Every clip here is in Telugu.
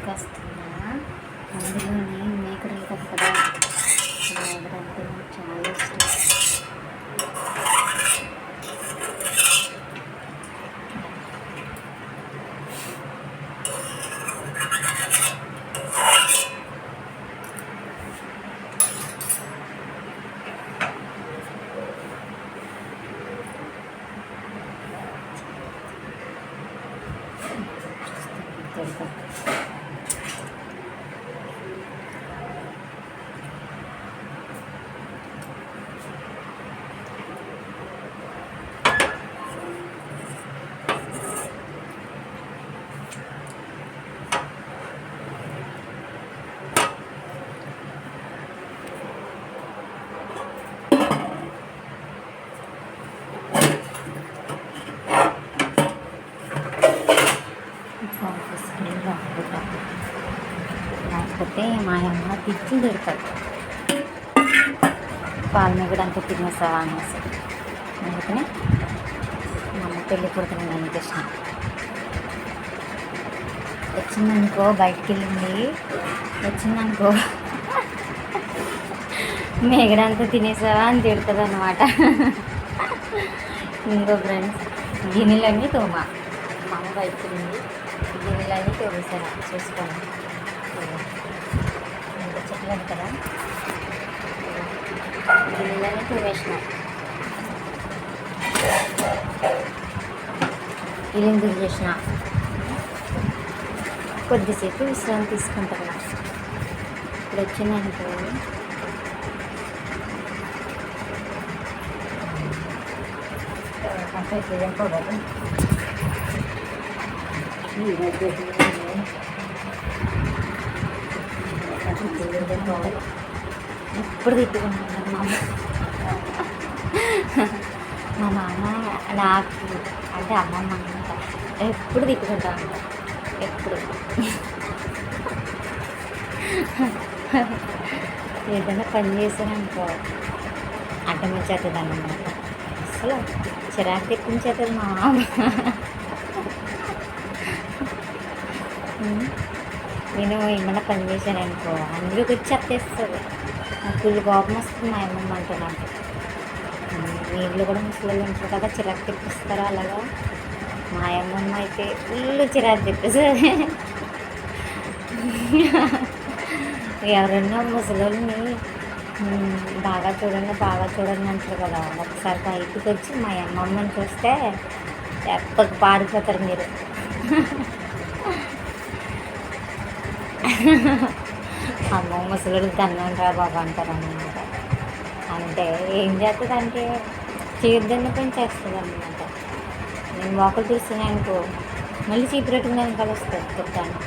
వస్తున్నా. అందులోని మేకడ అవుతుంది కదా, మేకడ అంటే నాకు చాలా ఇష్టం. లేకపోతే మా అమ్మ తిట్లు తిడతారు, పాలు మిగడ అంతా తినేసావా అనేసి. అందుకని మా అమ్మ పెళ్ళి కొడుకుని నేను చేసిన. వచ్చిందనుకో బయటికి వెళ్ళింది, వచ్చిందనుకో మేగడంతా తినేసావా అని తిడుతుంది అనమాట. ఇంకో ఫ్రెండ్స్, గిన్నెలన్నీ తోమా. మా అమ్మ బయటికి వెళ్ళింది, గిన్నెలన్నీ తోమేసాను చూసుకోండి. ఇంకా చెప్పలేదు కదా, గిన్నెలన్నీ తోమేసిన. ఇల్లు ఎందుకు చేసిన, కొద్దిసేపు విశ్రాంతి తీసుకుంటాను. ఇప్పుడు వచ్చిందనుకో ఇప్పుడు తిట్టుకుంటున్నారు మా మామ నాకు, అంటే అమ్మమ్మ అనమాట. ఎప్పుడు తిట్టుకుంటా ఉంటా, ఎప్పుడు ఏదైనా పని చేశాననుకో అడ్డం వచ్చేస్తుంది అన్నమాట. అసలు చిరాకు తెప్పించేస్తుంది మా మామ. నేను ఏమన్నా పని చేశాననుకో అందరికి వచ్చి చెప్పేస్తుంది. నాకు ఫుల్ కోపం వస్తుంది మా అమ్మమ్మ అంటే. నాకు వీళ్ళు కూడా ముసలిళ్ళు ఉంటారు కదా, చిరాకు తెప్పిస్తారు అలాగా. మా అమ్మమ్మ అయితే ఫుల్ చిరాకు తెప్పిస్తుంది. ఎవరన్నా ముసలిని బాగా చూడండి బాగా చూడండి అంటారు కదా, ఒకసారి బయటికి వచ్చి మా అమ్మమ్మని చూస్తే ఎప్పటికి పారిపోతారు మీరు. అమ్మ ముసలుడు దండం రా బాబా అంటారు అన్నమాట. అంటే ఏం చేస్తుంది అంటే చీరదన్న పని చేస్తుంది అన్నమాట. నేను మొక్కలు తీస్తున్నానుకో మళ్ళీ చీపురెట్టుకుని కలుస్తుంది చెప్తాను.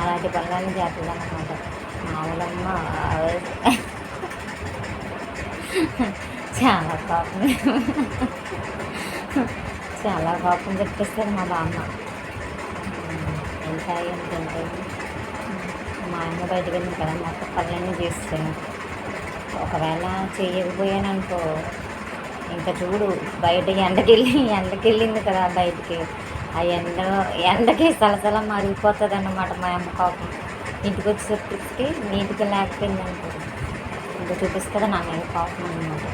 అలాంటి పనులన్నీ చేస్తుంది అన్నమాట మామూలమ్మ. చాలా కోపం, చాలా కోపం తెప్పిస్తారు మా బామ్మ. ఇంకా ఏంటంటే మా అమ్మ బయటకు వెళ్ళింది కదా, మొత్తం పనులన్నీ చేస్తాను. ఒకవేళ చేయకపోయాననుకో ఇంకా చూడు, బయట ఎండకెళ్ళింది కదా బయటికి, ఆ ఎండకి సలసల మరిగిపోతుంది అన్నమాట మా అమ్మ కోపం. ఇంటికి వచ్చేసరికి నీటికి లేకపోయింది అనుకో ఇంకా చూపిస్తుంది నా మీద కోపం అన్నమాట.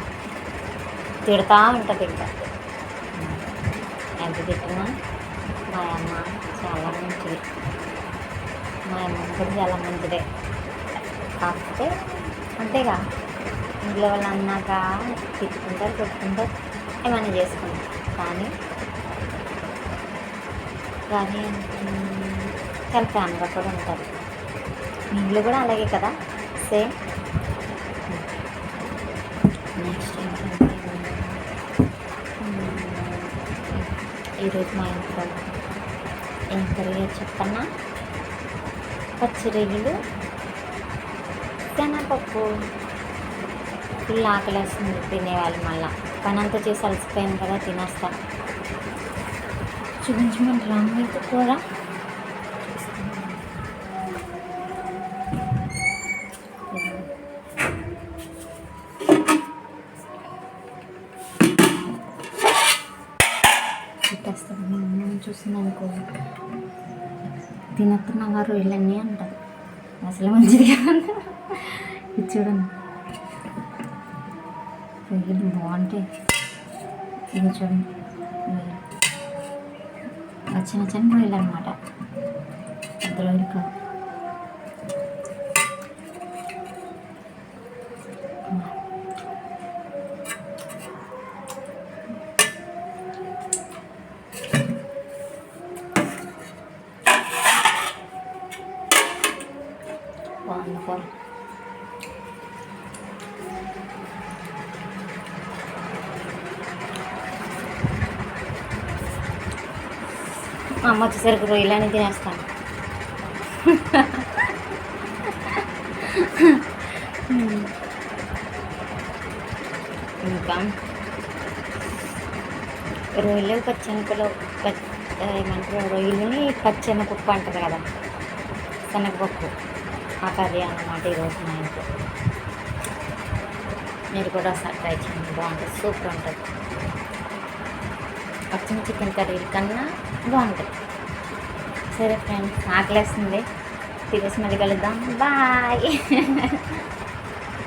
తిడతా ఉంటుంది. ఇంకా ఎంత తిట్టినా మా అమ్మ చాలా మంచిది. మా అమ్మ కూడా చాలా మంచిదే. కాకపోతే అంతేగా, ఇంట్లో వాళ్ళు అన్నాక తిట్టుకుంటారు కొట్టుకుంటారు ఏమైనా చేసుకుంటారు. కానీ చాలా ఫ్యాన్గా కూడా ఉంటారు. ఇంట్లో కూడా అలాగే కదా, సేమ్. నెక్స్ట్ ఏంటంటే ఈరోజు మా ఇంట్లో ఏం కర్రీ చెప్పన్నా, పచ్చిరొయ్యలు, శనగపప్పు. ఫుల్ ఆకలేస్తుంది తినేవాళ్ళు. మళ్ళీ పని అంతా చేసి అలసిపోయాను కదా, తినేస్తాను. చూపించమని రామ్మైతే కూర పెట్టేస్తాను. చూసింది అనుకో తినేస్తున్నావా రొయ్యలన్నీ అంటారు. అసలు మంచిది కాదు. ఇది చూడండి, రొయ్యలు బాగుంటాయి. ఇది చూడండి, రొయ్యలు చిన్న చిన్న రొయ్యలు అనమాట, పెద్ద రొయ్యలు కాదు. బాగుంది కూర. మా అమ్మ వచ్చేసరికి రొయ్యలని తినేస్తాను. ఇంకా రొయ్యలు పచ్చెనపలు ఏమంటారు, రొయ్యలని పచ్చెనపప్పు అంటారు కదా, శనగపప్పు, ఆ కర్రీ అన్నమాట ఈరోజు మా ఇంట్లో. మీరు కూడా ఒకసారి ట్రై చేయండి, బాగుంటుంది, సూపర్ ఉంటుంది. వచ్చిన చికెన్ కర్రీల కన్నా బాగుంటుంది. సరే ఫ్రెండ్స్, ఆకలేస్తుంది, తినేసి మళ్ళీ కలుద్దాం, బాయ్.